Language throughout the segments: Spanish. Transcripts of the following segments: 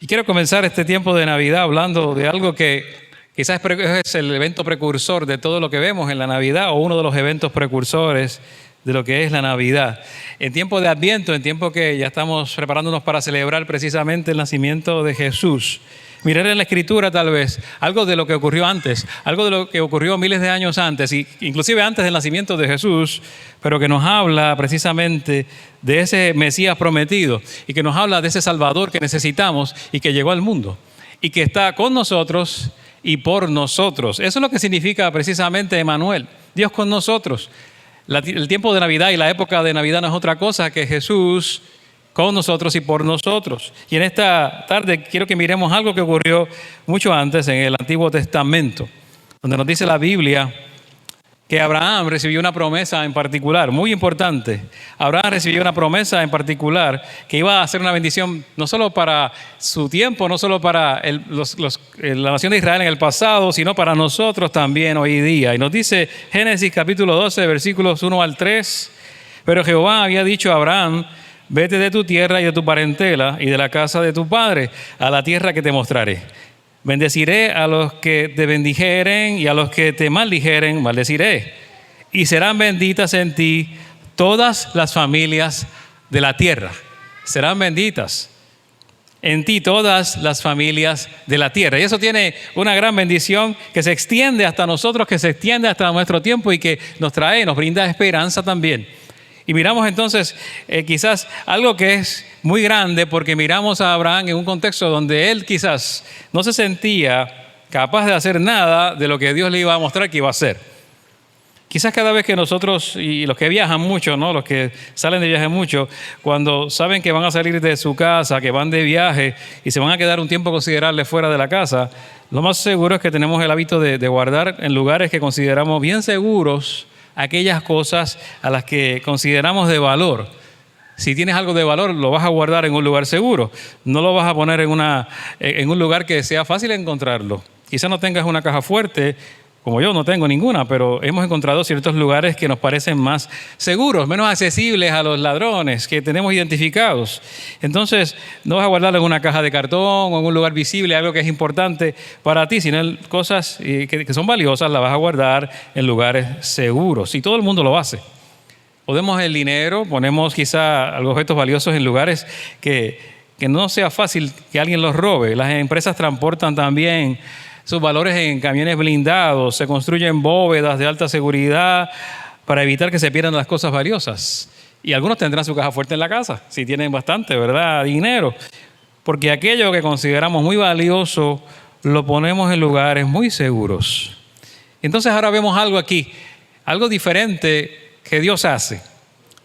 Quiero comenzar este tiempo de Navidad hablando de algo que quizás es el evento precursor de todo lo que vemos en la Navidad, o uno de los eventos precursores de lo que es la Navidad. En tiempo de Adviento, en tiempo que ya estamos preparándonos para celebrar precisamente el nacimiento de Jesús, mirar en la Escritura tal vez algo de lo que ocurrió antes, algo de lo que ocurrió miles de años antes, inclusive antes del nacimiento de Jesús, pero que nos habla precisamente de ese Mesías prometido y que nos habla de ese Salvador que necesitamos y que llegó al mundo y que está con nosotros y por nosotros. Eso es lo que significa precisamente Emmanuel, Dios con nosotros. El tiempo de Navidad y la época de Navidad no es otra cosa que Jesús con nosotros y por nosotros. Y en esta tarde quiero que miremos algo que ocurrió mucho antes en el Antiguo Testamento, donde nos dice la Biblia que Abraham recibió una promesa en particular, muy importante. Abraham recibió una promesa en particular que iba a ser una bendición no solo para su tiempo, no solo para la nación de Israel en el pasado, sino para nosotros también hoy día. Y nos dice Génesis capítulo 12, versículos 1 al 3, pero Jehová había dicho a Abraham: vete de tu tierra y de tu parentela y de la casa de tu padre a la tierra que te mostraré. Bendeciré a los que te bendijeren y a los que te maldijeren maldeciré. Y serán benditas en ti todas las familias de la tierra. Serán benditas en ti todas las familias de la tierra. Y eso tiene una gran bendición que se extiende hasta nosotros, que se extiende hasta nuestro tiempo y que nos brinda esperanza también. Y miramos entonces quizás algo que es muy grande, porque miramos a Abraham en un contexto donde él quizás no se sentía capaz de hacer nada de lo que Dios le iba a mostrar que iba a hacer. Quizás cada vez que nosotros, y los que viajan mucho, ¿no?, los que salen de viaje mucho, cuando saben que van a salir de su casa, que van de viaje y se van a quedar un tiempo considerable fuera de la casa, lo más seguro es que tenemos el hábito de guardar en lugares que consideramos bien seguros aquellas cosas a las que consideramos de valor. Si tienes algo de valor, lo vas a guardar en un lugar seguro. No lo vas a poner en un lugar que sea fácil encontrarlo. Quizás no tengas una caja fuerte, como yo no tengo ninguna, pero hemos encontrado ciertos lugares que nos parecen más seguros, menos accesibles a los ladrones que tenemos identificados. Entonces, no vas a guardarlo en una caja de cartón o en un lugar visible, algo que es importante para ti, sino cosas que son valiosas las vas a guardar en lugares seguros. Y todo el mundo lo hace. Ponemos el dinero, ponemos quizá objetos valiosos en lugares que no sea fácil que alguien los robe. Las empresas transportan también sus valores en camiones blindados, se construyen bóvedas de alta seguridad para evitar que se pierdan las cosas valiosas. Y algunos tendrán su caja fuerte en la casa, si tienen bastante, ¿verdad?, dinero. Porque aquello que consideramos muy valioso lo ponemos en lugares muy seguros. Entonces ahora vemos algo aquí, algo diferente que Dios hace.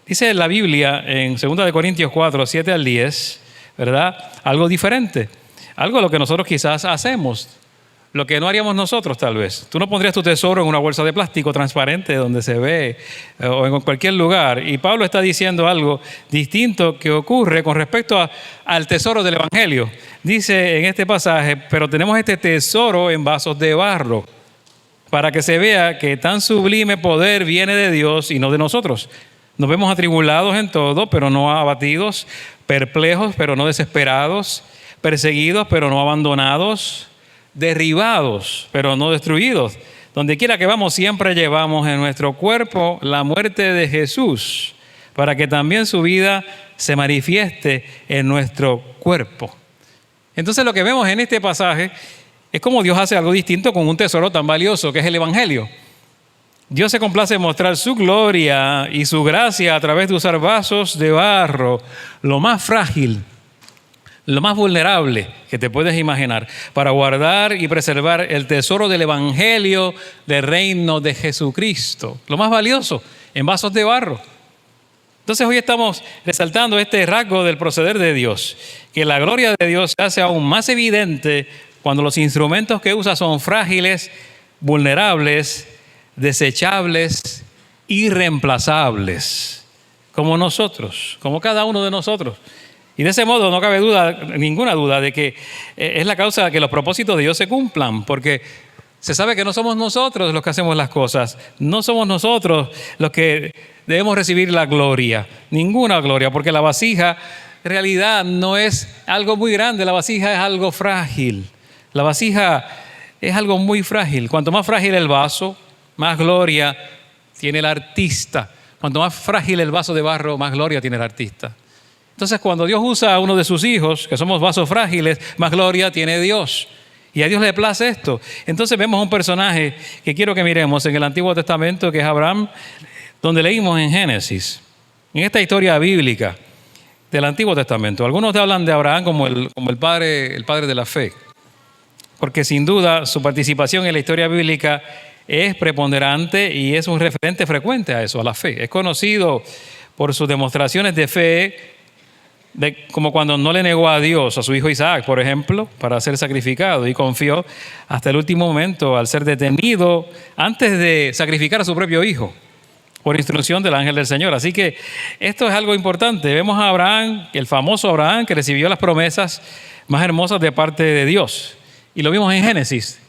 Dice la Biblia en 2 Corintios 4, 7 al 10, ¿verdad?, algo diferente, algo a lo que nosotros quizás hacemos, lo que no haríamos nosotros tal vez. Tú no pondrías tu tesoro en una bolsa de plástico transparente donde se ve, o en cualquier lugar. Y Pablo está diciendo algo distinto que ocurre con respecto al tesoro del Evangelio. Dice en este pasaje: pero tenemos este tesoro en vasos de barro, para que se vea que tan sublime poder viene de Dios y no de nosotros. Nos vemos atribulados en todo, pero no abatidos, perplejos, pero no desesperados, perseguidos, pero no abandonados, derribados, pero no destruidos. Donde quiera que vamos, siempre llevamos en nuestro cuerpo la muerte de Jesús, para que también su vida se manifieste en nuestro cuerpo. Entonces lo que vemos en este pasaje es cómo Dios hace algo distinto con un tesoro tan valioso que es el Evangelio. Dios se complace en mostrar su gloria y su gracia a través de usar vasos de barro, lo más frágil, lo más vulnerable que te puedes imaginar, para guardar y preservar el tesoro del Evangelio del reino de Jesucristo, lo más valioso, en vasos de barro. Entonces hoy estamos resaltando este rasgo del proceder de Dios, que la gloria de Dios se hace aún más evidente cuando los instrumentos que usa son frágiles, vulnerables, desechables, irreemplazables, como nosotros, como cada uno de nosotros. Y de ese modo no cabe ninguna duda de que es la causa de que los propósitos de Dios se cumplan, porque se sabe que no somos nosotros los que hacemos las cosas, no somos nosotros los que debemos recibir la gloria, ninguna gloria, porque la vasija realidad no es algo muy grande, la vasija es algo frágil. La vasija es algo muy frágil. Cuanto más frágil el vaso, más gloria tiene el artista. Cuanto más frágil el vaso de barro, más gloria tiene el artista. Entonces, cuando Dios usa a uno de sus hijos, que somos vasos frágiles, más gloria tiene Dios. Y a Dios le place esto. Entonces vemos un personaje que quiero que miremos en el Antiguo Testamento, que es Abraham, donde leímos en Génesis, en esta historia bíblica del Antiguo Testamento. Algunos te hablan de Abraham como el padre de la fe, porque sin duda su participación en la historia bíblica es preponderante y es un referente frecuente a eso, a la fe. Es conocido por sus demostraciones de fe, como cuando no le negó a Dios a su hijo Isaac, por ejemplo, para ser sacrificado, y confió hasta el último momento al ser detenido antes de sacrificar a su propio hijo, por instrucción del ángel del Señor. Así que esto es algo importante. Vemos a Abraham, el famoso Abraham, que recibió las promesas más hermosas de parte de Dios. Y lo vimos en Génesis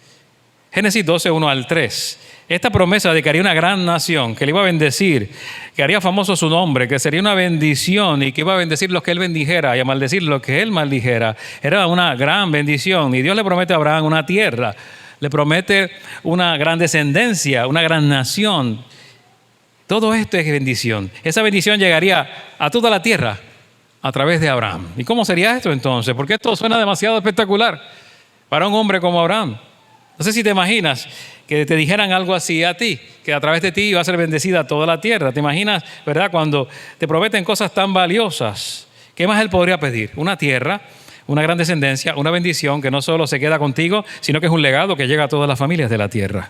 12, 1 al 3. Esta promesa de que haría una gran nación, que le iba a bendecir, que haría famoso su nombre, que sería una bendición y que iba a bendecir los que él bendijera y a maldecir los que él maldijera, era una gran bendición. Y Dios le promete a Abraham una tierra, le promete una gran descendencia, una gran nación. Todo esto es bendición. Esa bendición llegaría a toda la tierra a través de Abraham. ¿Y cómo sería esto entonces? Porque esto suena demasiado espectacular para un hombre como Abraham. No sé si te imaginas que te dijeran algo así a ti, que a través de ti iba a ser bendecida toda la tierra. ¿Te imaginas, verdad, cuando te prometen cosas tan valiosas? ¿Qué más él podría pedir? Una tierra, una gran descendencia, una bendición que no solo se queda contigo, sino que es un legado que llega a todas las familias de la tierra.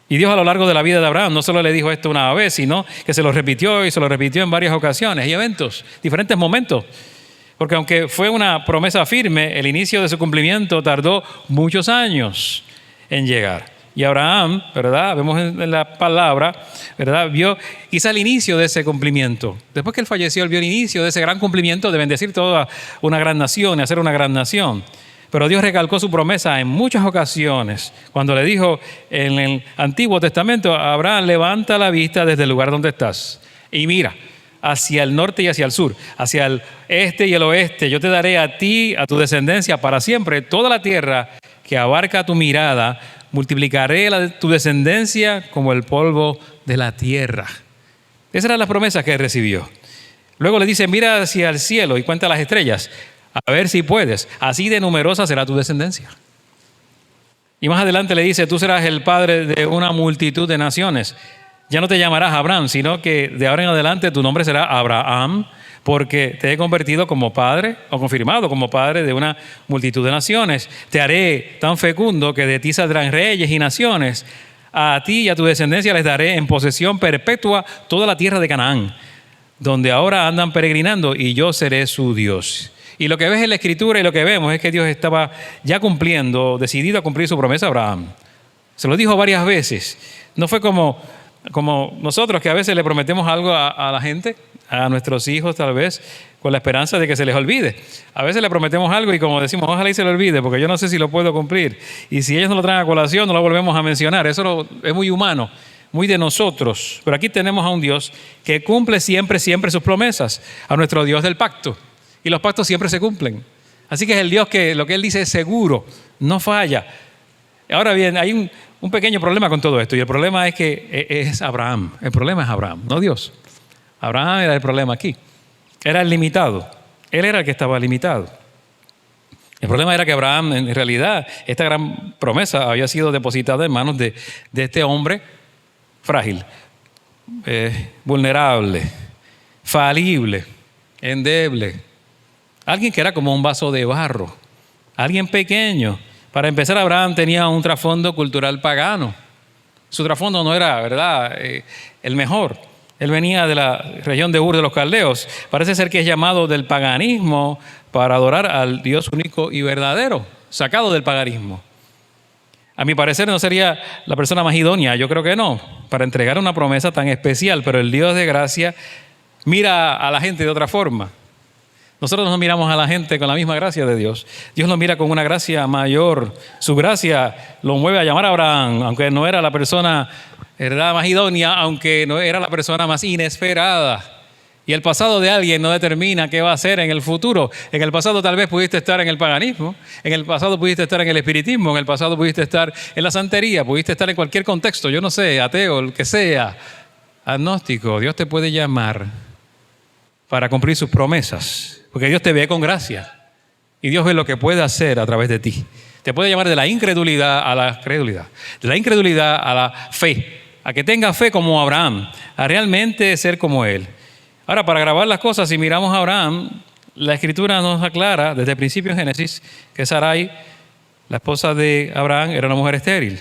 Y Dios a lo largo de la vida de Abraham no solo le dijo esto una vez, sino que se lo repitió y se lo repitió en varias ocasiones y eventos, diferentes momentos. Porque aunque fue una promesa firme, el inicio de su cumplimiento tardó muchos años en llegar. Y Abraham, ¿verdad? Vemos en la palabra, ¿verdad? Vio quizá el inicio de ese cumplimiento. Después que él falleció, él vio el inicio de ese gran cumplimiento de bendecir toda una gran nación y hacer una gran nación. Pero Dios recalcó su promesa en muchas ocasiones. Cuando le dijo en el Antiguo Testamento, Abraham, levanta la vista desde el lugar donde estás y mira hacia el norte y hacia el sur, hacia el este y el oeste. Yo te daré a ti, a tu descendencia para siempre, toda la tierra que abarca tu mirada. Multiplicaré tu descendencia como el polvo de la tierra. Esa era la promesa que él recibió. Luego le dice, mira hacia el cielo y cuenta las estrellas, a ver si puedes. Así de numerosa será tu descendencia. Y más adelante le dice, tú serás el padre de una multitud de naciones. Ya no te llamarás Abraham, sino que de ahora en adelante tu nombre será Abraham, porque te he convertido como padre, o confirmado como padre de una multitud de naciones. Te haré tan fecundo que de ti saldrán reyes y naciones. A ti y a tu descendencia les daré en posesión perpetua toda la tierra de Canaán, donde ahora andan peregrinando, y yo seré su Dios. Y lo que ves en la Escritura y lo que vemos es que Dios estaba ya cumpliendo, decidido a cumplir su promesa a Abraham. Se lo dijo varias veces. No fue como nosotros, que a veces le prometemos algo a la gente, a nuestros hijos tal vez, con la esperanza de que se les olvide. A veces le prometemos algo y como decimos, ojalá y se le olvide, porque yo no sé si lo puedo cumplir. Y si ellos no lo traen a colación, no lo volvemos a mencionar. Eso es muy humano, muy de nosotros. Pero aquí tenemos a un Dios que cumple siempre, siempre sus promesas, a nuestro Dios del pacto. Y los pactos siempre se cumplen. Así que es el Dios que lo que Él dice es seguro, no falla. Ahora bien, hay un pequeño problema con todo esto, y el problema es que es Abraham. El problema es Abraham, no Dios. Abraham era el problema aquí. Era el limitado. Él era el que estaba limitado. El problema era que Abraham, en realidad, esta gran promesa había sido depositada en manos de este hombre frágil, vulnerable, falible, endeble. Alguien que era como un vaso de barro. Alguien pequeño. Para empezar, Abraham tenía un trasfondo cultural pagano. Su trasfondo no era, ¿verdad?, el mejor. Él venía de la región de Ur de los Caldeos. Parece ser que es llamado del paganismo para adorar al Dios único y verdadero, sacado del paganismo. A mi parecer no sería la persona más idónea, yo creo que no, para entregar una promesa tan especial, pero el Dios de gracia mira a la gente de otra forma. Nosotros no miramos a la gente con la misma gracia de Dios. Dios lo mira con una gracia mayor. Su gracia lo mueve a llamar a Abraham, aunque no era la persona, ¿verdad?, más idónea, aunque no era la persona más inesperada. Y el pasado de alguien no determina qué va a hacer en el futuro. En el pasado tal vez pudiste estar en el paganismo, en el pasado pudiste estar en el espiritismo, en el pasado pudiste estar en la santería, pudiste estar en cualquier contexto, yo no sé, ateo, el que sea, agnóstico. Dios te puede llamar para cumplir sus promesas, porque Dios te ve con gracia y Dios ve lo que puede hacer a través de ti. Te puede llamar de la incredulidad a la credulidad, de la incredulidad a la fe, a que tenga fe como Abraham, a realmente ser como él. Ahora, para grabar las cosas, si miramos a Abraham, la Escritura nos aclara desde el principio en Génesis que Sarai, la esposa de Abraham, era una mujer estéril.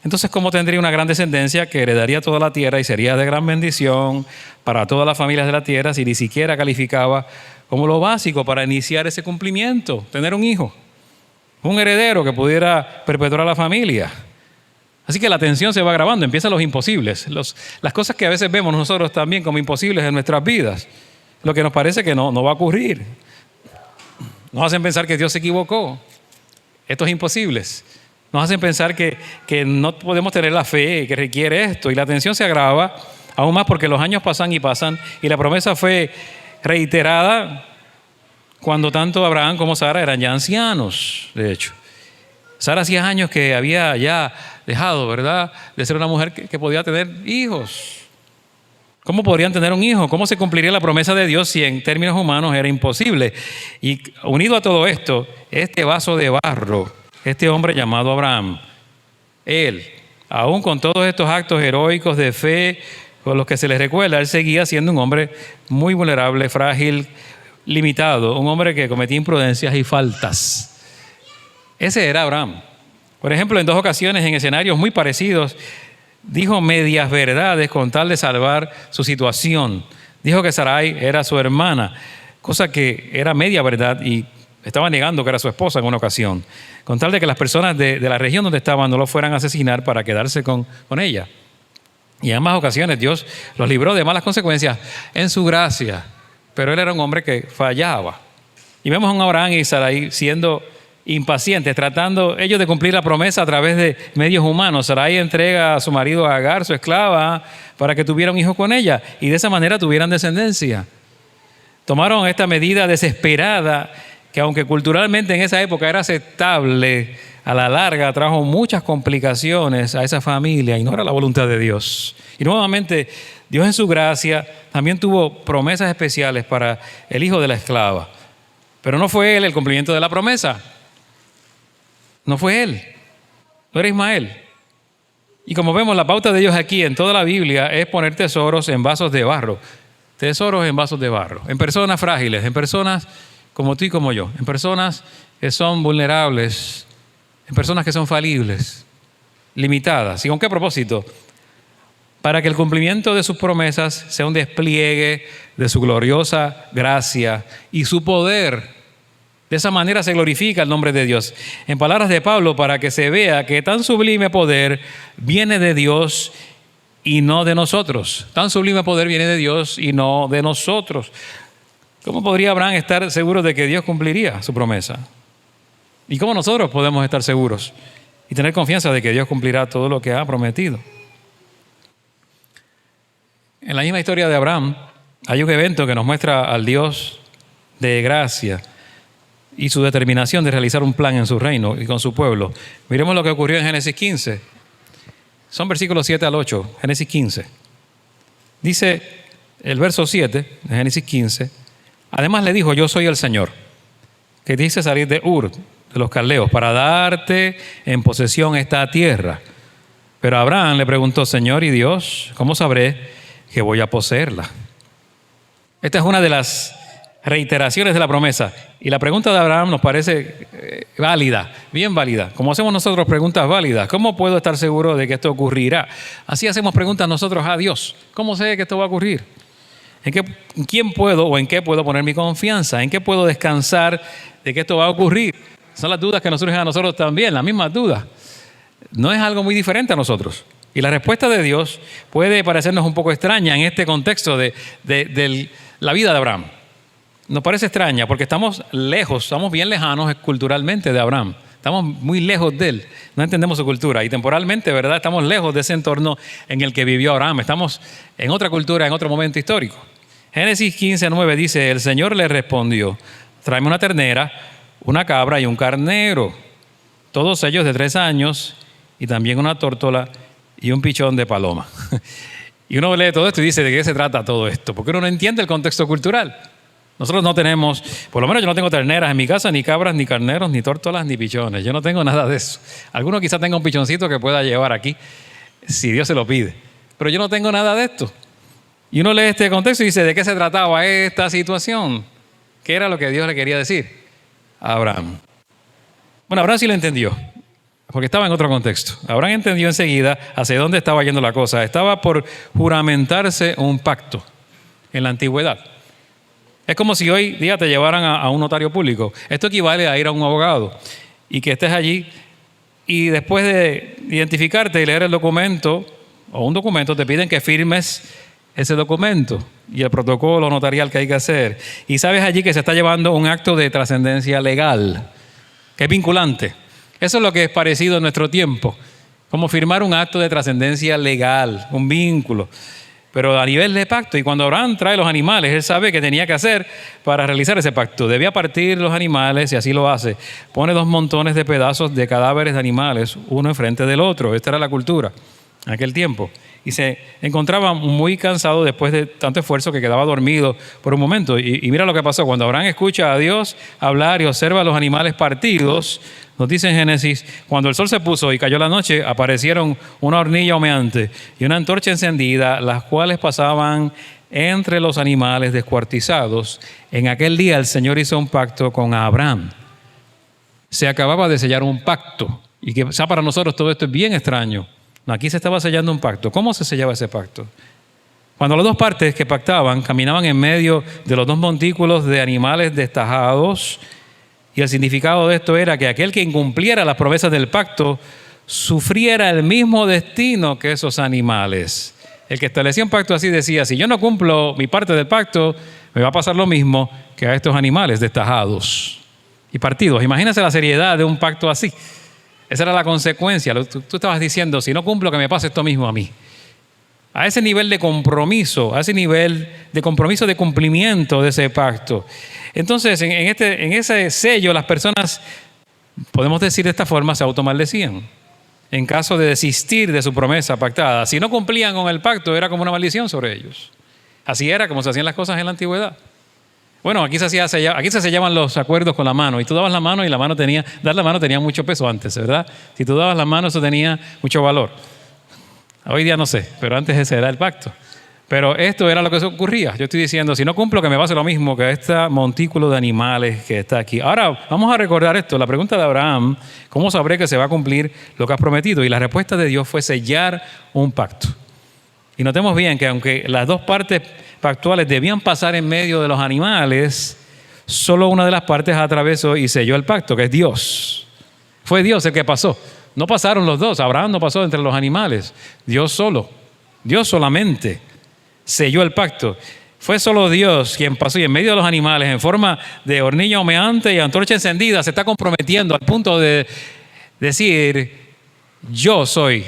Entonces, ¿cómo tendría una gran descendencia que heredaría toda la tierra y sería de gran bendición para todas las familias de la tierra si ni siquiera calificaba como lo básico para iniciar ese cumplimiento, tener un hijo, un heredero que pudiera perpetuar a la familia? Así que la tensión se va agravando, empiezan los imposibles, las cosas que a veces vemos nosotros también como imposibles en nuestras vidas, lo que nos parece que no va a ocurrir. Nos hacen pensar que Dios se equivocó, estos imposibles. Nos hacen pensar que no podemos tener la fe que requiere esto, y la tensión se agrava aún más porque los años pasan y pasan, y la promesa fue reiterada cuando tanto Abraham como Sara eran ya ancianos, de hecho. Sara hacía años que había ya dejado, ¿verdad?, de ser una mujer que podía tener hijos. ¿Cómo podrían tener un hijo? ¿Cómo se cumpliría la promesa de Dios si en términos humanos era imposible? Y unido a todo esto, este vaso de barro, este hombre llamado Abraham, él, aún con todos estos actos heroicos de fe con los que se le recuerda, él seguía siendo un hombre muy vulnerable, frágil, limitado, un hombre que cometía imprudencias y faltas. Ese era Abraham. Por ejemplo, en 2 ocasiones, en escenarios muy parecidos, dijo medias verdades con tal de salvar su situación. Dijo que Sarai era su hermana, cosa que era media verdad y estaba negando que era su esposa en una ocasión, con tal de que las personas de la región donde estaban no lo fueran a asesinar para quedarse con ella. Y en ambas ocasiones Dios los libró de malas consecuencias en su gracia, pero él era un hombre que fallaba. Y vemos a un Abraham y Sarai siendo impacientes, tratando ellos de cumplir la promesa a través de medios humanos. Sarai entrega a su marido Agar, su esclava, para que tuviera un hijo con ella y de esa manera tuvieran descendencia. Tomaron esta medida desesperada que, aunque culturalmente en esa época era aceptable, a la larga trajo muchas complicaciones a esa familia y no era la voluntad de Dios. Y nuevamente, Dios en su gracia también tuvo promesas especiales para el hijo de la esclava. Pero no fue él el cumplimiento de la promesa. No fue él, no era Ismael. Y como vemos, la pauta de Dios aquí en toda la Biblia es poner tesoros en vasos de barro. Tesoros en vasos de barro, en personas frágiles, en personas como tú y como yo, en personas que son vulnerables, en personas que son falibles, limitadas. ¿Y con qué propósito? Para que el cumplimiento de sus promesas sea un despliegue de su gloriosa gracia y su poder. De esa manera se glorifica el nombre de Dios. En palabras de Pablo, para que se vea que tan sublime poder viene de Dios y no de nosotros. Tan sublime poder viene de Dios y no de nosotros. ¿Cómo podría Abraham estar seguro de que Dios cumpliría su promesa? ¿Y cómo nosotros podemos estar seguros y tener confianza de que Dios cumplirá todo lo que ha prometido? En la misma historia de Abraham hay un evento que nos muestra al Dios de gracia y su determinación de realizar un plan en su reino y con su pueblo. Miremos lo que ocurrió en Génesis 15. Son versículos 7 al 8, Génesis 15. Dice el verso 7 de Génesis 15, además le dijo, yo soy el Señor, que dice salir de Ur, de los caldeos, para darte en posesión esta tierra. Pero Abraham le preguntó, Señor y Dios, ¿cómo sabré que voy a poseerla? Esta es una de las reiteraciones de la promesa. Y la pregunta de Abraham nos parece válida, bien válida. Como hacemos nosotros preguntas válidas, ¿cómo puedo estar seguro de que esto ocurrirá? Así hacemos preguntas nosotros a Dios. ¿Cómo sé que esto va a ocurrir? ¿En quién puedo o en qué puedo poner mi confianza? ¿En qué puedo descansar de que esto va a ocurrir? Son las dudas que nos surgen a nosotros también, las mismas dudas. No es algo muy diferente a nosotros. Y la respuesta de Dios puede parecernos un poco extraña en este contexto de la vida de Abraham. Nos parece extraña porque estamos lejos, estamos bien lejanos culturalmente de Abraham. Estamos muy lejos de él, no entendemos su cultura. Y temporalmente, ¿verdad? Estamos lejos de ese entorno en el que vivió Abraham. Estamos en otra cultura, en otro momento histórico. Génesis 15:9 dice, el Señor le respondió, tráeme una ternera, una cabra y un carnero, todos ellos de 3 años, y también una tórtola y un pichón de paloma. Y uno lee todo esto y dice, ¿de qué se trata todo esto? Porque uno no entiende el contexto cultural. Nosotros no tenemos, por lo menos yo no tengo terneras en mi casa, ni cabras, ni carneros, ni tórtolas, ni pichones. Yo no tengo nada de eso. Alguno quizás tenga un pichoncito que pueda llevar aquí, si Dios se lo pide. Pero yo no tengo nada de esto. Y uno lee este contexto y dice, ¿de qué se trataba esta situación? ¿Qué era lo que Dios le quería decir a Abraham? Bueno, Abraham sí lo entendió, porque estaba en otro contexto. Abraham entendió enseguida hacia dónde estaba yendo la cosa. Estaba por juramentarse un pacto en la antigüedad. Es como si hoy día te llevaran a un notario público. Esto equivale a ir a un abogado y que estés allí y después de identificarte y leer el documento o un documento te piden que firmes ese documento y el protocolo notarial que hay que hacer. Y sabes allí que se está llevando un acto de trascendencia legal, que es vinculante. Eso es lo que es parecido en nuestro tiempo, como firmar un acto de trascendencia legal, un vínculo, pero a nivel de pacto. Y cuando Abraham trae los animales, él sabe qué tenía que hacer para realizar ese pacto. Debía partir los animales y así lo hace. Pone 2 montones de pedazos de cadáveres de animales, uno enfrente del otro. Esta era la cultura en aquel tiempo. Y se encontraba muy cansado después de tanto esfuerzo que quedaba dormido por un momento. Y mira lo que pasó. Cuando Abraham escucha a Dios hablar y observa a los animales partidos, nos dice en Génesis, cuando el sol se puso y cayó la noche, aparecieron una hornilla humeante y una antorcha encendida, las cuales pasaban entre los animales descuartizados. En aquel día el Señor hizo un pacto con Abraham. Se acababa de sellar un pacto. Y quizá para nosotros todo esto es bien extraño. Aquí se estaba sellando un pacto. ¿Cómo se sellaba ese pacto? Cuando las 2 partes que pactaban caminaban en medio de los 2 montículos de animales destajados, y el significado de esto era que aquel que incumpliera las promesas del pacto sufriera el mismo destino que esos animales. El que establecía un pacto así decía, si yo no cumplo mi parte del pacto, me va a pasar lo mismo que a estos animales destajados y partidos. Imagínense la seriedad de un pacto así. Esa era la consecuencia. Tú estabas diciendo, si no cumplo, que me pase esto mismo a mí. A ese nivel de compromiso, a ese nivel de compromiso de cumplimiento de ese pacto. Entonces, en ese sello, las personas, podemos decir de esta forma, se automaldecían. En caso de desistir de su promesa pactada. Si no cumplían con el pacto, era como una maldición sobre ellos. Así era como se hacían las cosas en la antigüedad. Bueno, aquí se sellaban los acuerdos con la mano, y tú dabas la mano y dar la mano tenía mucho peso antes, ¿verdad? Si tú dabas la mano, eso tenía mucho valor. Hoy día no sé, pero antes ese era el pacto. Pero esto era lo que ocurría. Yo estoy diciendo, si no cumplo, que me pase lo mismo que este montículo de animales que está aquí. Ahora, vamos a recordar esto. La pregunta de Abraham, ¿cómo sabré que se va a cumplir lo que has prometido? Y la respuesta de Dios fue sellar un pacto. Y notemos bien que aunque las 2 partes pactuales debían pasar en medio de los animales, solo una de las partes atravesó y selló el pacto, que es Dios. Fue Dios el que pasó. No pasaron los 2. Abraham no pasó entre los animales. Dios solo. Dios solamente selló el pacto. Fue solo Dios quien pasó, y en medio de los animales, en forma de hornilla humeante y antorcha encendida, se está comprometiendo al punto de decir, yo soy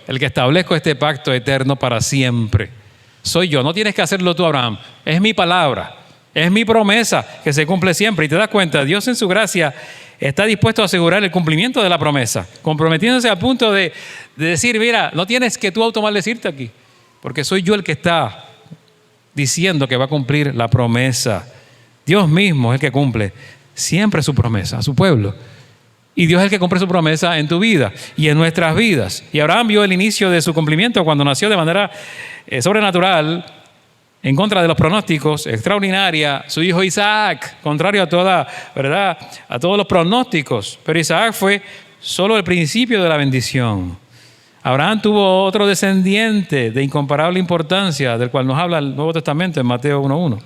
el que establezco este pacto eterno para siempre. Soy yo, no tienes que hacerlo tú, Abraham. Es mi palabra, es mi promesa que se cumple siempre. Y te das cuenta, Dios en su gracia está dispuesto a asegurar el cumplimiento de la promesa, comprometiéndose al punto de decir, mira, no tienes que tú automaldecirte aquí, porque soy yo el que está diciendo que va a cumplir la promesa. Dios mismo es el que cumple siempre su promesa a su pueblo. Y Dios es el que cumple su promesa en tu vida y en nuestras vidas. Y Abraham vio el inicio de su cumplimiento cuando nació de manera sobrenatural, en contra de los pronósticos, extraordinaria, su hijo Isaac, contrario a toda, ¿verdad?, a todos los pronósticos. Pero Isaac fue solo el principio de la bendición. Abraham tuvo otro descendiente de incomparable importancia, del cual nos habla el Nuevo Testamento en Mateo 1:1.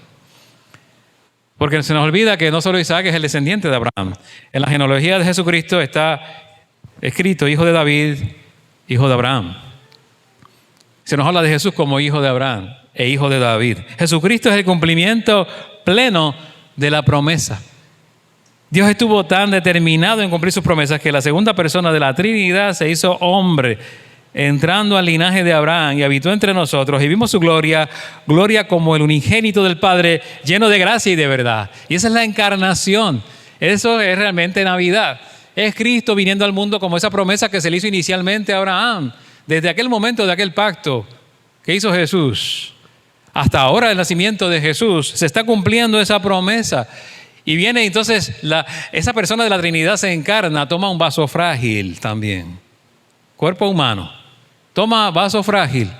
Porque se nos olvida que no solo Isaac es el descendiente de Abraham. En la genealogía de Jesucristo está escrito hijo de David, hijo de Abraham. Se nos habla de Jesús como hijo de Abraham e hijo de David. Jesucristo es el cumplimiento pleno de la promesa. Dios estuvo tan determinado en cumplir sus promesas que la segunda persona de la Trinidad se hizo hombre entrando al linaje de Abraham y habitó entre nosotros y vimos su gloria, gloria como el unigénito del Padre, lleno de gracia y de verdad. Y esa es la encarnación. Eso es realmente Navidad. Es Cristo viniendo al mundo como esa promesa que se le hizo inicialmente a Abraham. Desde aquel momento de aquel pacto que hizo Jesús, hasta ahora el nacimiento de Jesús, se está cumpliendo esa promesa. Y viene entonces, esa persona de la Trinidad se encarna, toma un vaso frágil también, cuerpo humano, toma vaso frágil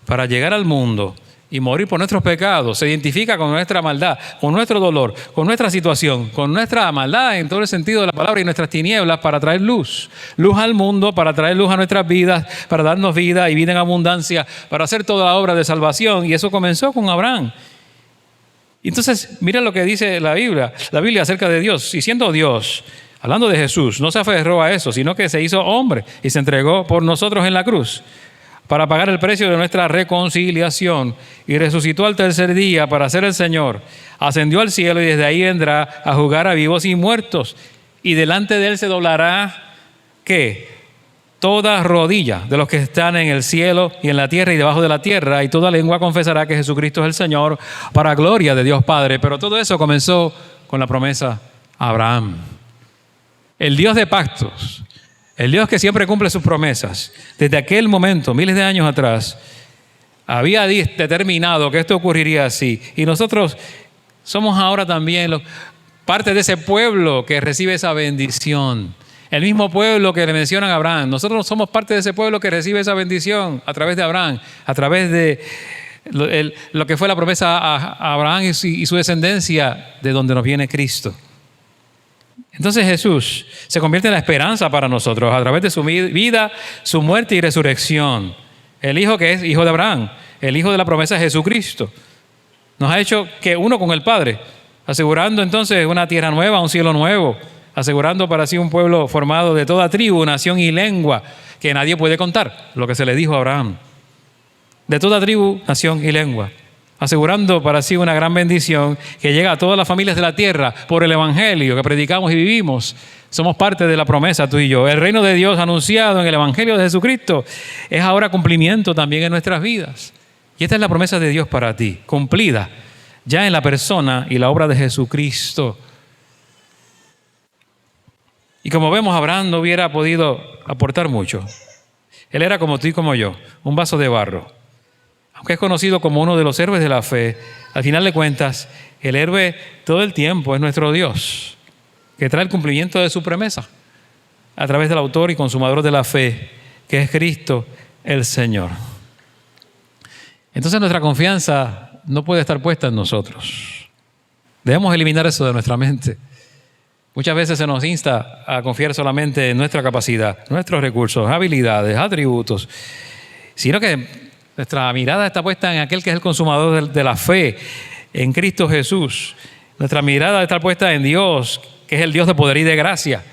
para llegar al mundo y morir por nuestros pecados. Se identifica con nuestra maldad, con nuestro dolor, con nuestra situación, con nuestra maldad en todo el sentido de la palabra y nuestras tinieblas para traer luz. Luz al mundo, para traer luz a nuestras vidas, para darnos vida y vida en abundancia, para hacer toda la obra de salvación. Y eso comenzó con Abraham. Entonces, mira lo que dice la Biblia acerca de Dios. Y siendo Dios, hablando de Jesús, no se aferró a eso, sino que se hizo hombre y se entregó por nosotros en la cruz para pagar el precio de nuestra reconciliación, y resucitó al tercer día para ser el Señor. Ascendió al cielo y desde ahí vendrá a juzgar a vivos y muertos. Y delante de él se doblará, ¿qué? Toda rodilla de los que están en el cielo y en la tierra y debajo de la tierra, y toda lengua confesará que Jesucristo es el Señor, para gloria de Dios Padre. Pero todo eso comenzó con la promesa a Abraham. El Dios de pactos, el Dios que siempre cumple sus promesas, desde aquel momento, miles de años atrás, había determinado que esto ocurriría así. Y nosotros somos ahora también parte de ese pueblo que recibe esa bendición. El mismo pueblo que le mencionan a Abraham. Nosotros somos parte de ese pueblo que recibe esa bendición a través de Abraham, a través de lo que fue la promesa a Abraham y su descendencia, de donde nos viene Cristo. Entonces Jesús se convierte en la esperanza para nosotros a través de su vida, su muerte y resurrección. El Hijo que es hijo de Abraham, el Hijo de la promesa de Jesucristo, nos ha hecho que uno con el Padre, asegurando entonces una tierra nueva, un cielo nuevo, asegurando para sí un pueblo formado de toda tribu, nación y lengua, que nadie puede contar, lo que se le dijo a Abraham. De toda tribu, nación y lengua, asegurando para sí una gran bendición que llega a todas las familias de la tierra por el Evangelio que predicamos y vivimos. Somos parte de la promesa, tú y yo. El reino de Dios anunciado en el Evangelio de Jesucristo es ahora cumplimiento también en nuestras vidas. Y esta es la promesa de Dios para ti, cumplida ya en la persona y la obra de Jesucristo. Y como vemos, Abraham no hubiera podido aportar mucho. Él era como tú y como yo, un vaso de barro. Aunque es conocido como uno de los héroes de la fe, al final de cuentas, el héroe todo el tiempo es nuestro Dios, que trae el cumplimiento de su promesa a través del autor y consumador de la fe, que es Cristo el Señor. Entonces nuestra confianza no puede estar puesta en nosotros. Debemos eliminar eso de nuestra mente. Muchas veces se nos insta a confiar solamente en nuestra capacidad, nuestros recursos, habilidades, atributos, sino que nuestra mirada está puesta en aquel que es el consumador de la fe, en Cristo Jesús. Nuestra mirada está puesta en Dios, que es el Dios de poder y de gracia.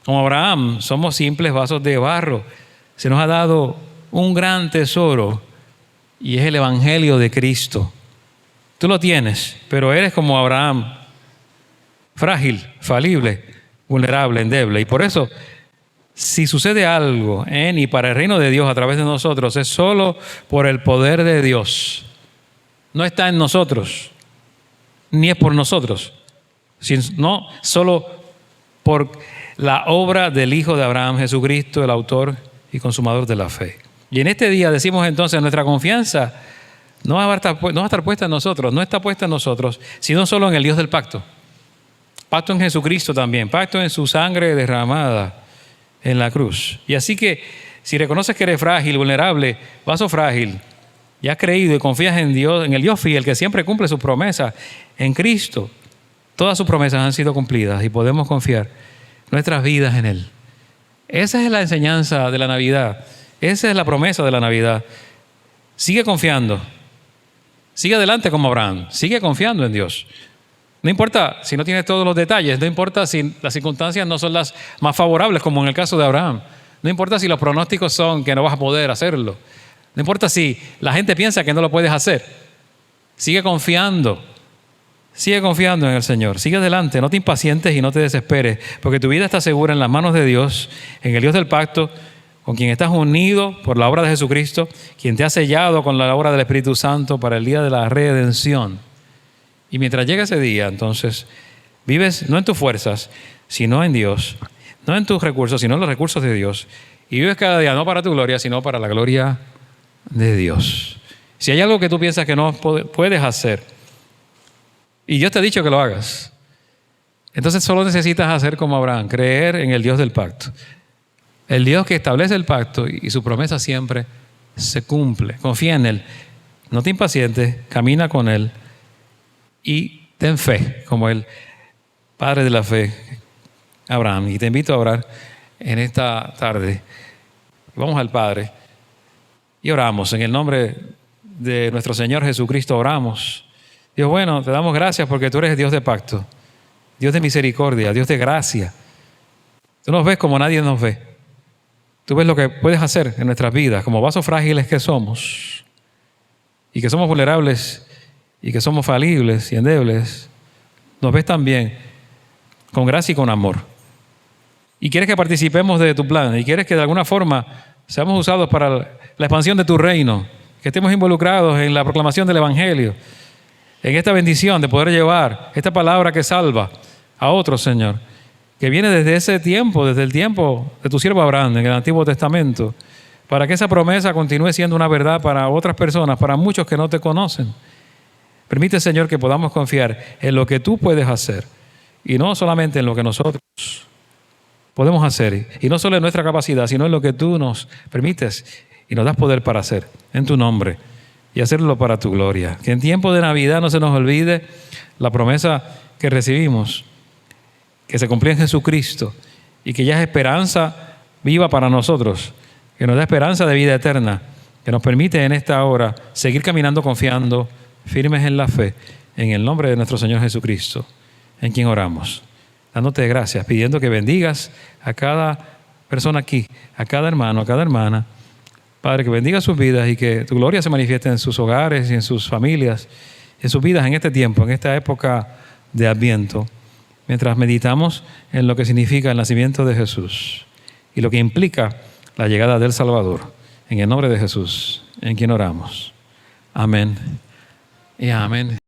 Como Abraham, somos simples vasos de barro. Se nos ha dado un gran tesoro y es el Evangelio de Cristo. Tú lo tienes, pero eres como Abraham, frágil, falible, vulnerable, endeble. Y por eso, si sucede algo en y para el reino de Dios a través de nosotros, es solo por el poder de Dios. No está en nosotros, ni es por nosotros, sino solo por la obra del Hijo de Abraham, Jesucristo, el autor y consumador de la fe. Y en este día decimos entonces, nuestra confianza no va a estar puesta en nosotros, no está puesta en nosotros, sino solo en el Dios del pacto. Pacto en Jesucristo también, pacto en su sangre derramada en la cruz. Y así que si reconoces que eres frágil, vulnerable, vaso frágil, y has creído y confías en Dios, en el Dios fiel que siempre cumple sus promesas, en Cristo, todas sus promesas han sido cumplidas y podemos confiar nuestras vidas en Él. Esa es la enseñanza de la Navidad. Esa es la promesa de la Navidad. Sigue confiando. Sigue adelante como Abraham. Sigue confiando en Dios. No importa si no tienes todos los detalles, no importa si las circunstancias no son las más favorables, como en el caso de Abraham. No importa si los pronósticos son que no vas a poder hacerlo. No importa si la gente piensa que no lo puedes hacer. Sigue confiando. Sigue confiando en el Señor. Sigue adelante, no te impacientes y no te desesperes, porque tu vida está segura en las manos de Dios, en el Dios del pacto, con quien estás unido por la obra de Jesucristo, quien te ha sellado con la obra del Espíritu Santo para el día de la redención. Y mientras llega ese día, entonces, vives no en tus fuerzas, sino en Dios, no en tus recursos, sino en los recursos de Dios. Y vives cada día no para tu gloria, sino para la gloria de Dios. Si hay algo que tú piensas que no puedes hacer, y Dios te ha dicho que lo hagas, entonces solo necesitas hacer como Abraham, creer en el Dios del pacto. El Dios que establece el pacto y su promesa siempre se cumple. Confía en Él. No te impacientes, camina con Él y ten fe, como el padre de la fe, Abraham. Y te invito a orar en esta tarde. Vamos al Padre y oramos. En el nombre de nuestro Señor Jesucristo oramos. Dios bueno, te damos gracias porque tú eres Dios de pacto, Dios de misericordia, Dios de gracia. Tú nos ves como nadie nos ve. Tú ves lo que puedes hacer en nuestras vidas, como vasos frágiles que somos, y que somos vulnerables, y que somos falibles y endebles. Nos ves también con gracia y con amor. Y quieres que participemos de tu plan, y quieres que de alguna forma seamos usados para la expansión de tu reino, que estemos involucrados en la proclamación del Evangelio, en esta bendición de poder llevar esta palabra que salva a otros, Señor, que viene desde ese tiempo, desde el tiempo de tu siervo Abraham en el Antiguo Testamento, para que esa promesa continúe siendo una verdad para otras personas, para muchos que no te conocen. Permite, Señor, que podamos confiar en lo que tú puedes hacer y no solamente en lo que nosotros podemos hacer, y no solo en nuestra capacidad, sino en lo que tú nos permites y nos das poder para hacer en tu nombre y hacerlo para tu gloria. Que en tiempo de Navidad no se nos olvide la promesa que recibimos, que se cumplió en Jesucristo y que ya es esperanza viva para nosotros, que nos da esperanza de vida eterna, que nos permite en esta hora seguir caminando confiando, firmes en la fe, en el nombre de nuestro Señor Jesucristo, en quien oramos, dándote gracias, pidiendo que bendigas a cada persona aquí, a cada hermano, a cada hermana, Padre, que bendiga sus vidas y que tu gloria se manifieste en sus hogares y en sus familias, en sus vidas en este tiempo, en esta época de Adviento, mientras meditamos en lo que significa el nacimiento de Jesús y lo que implica la llegada del Salvador. En el nombre de Jesús, en quien oramos. Amén y amén.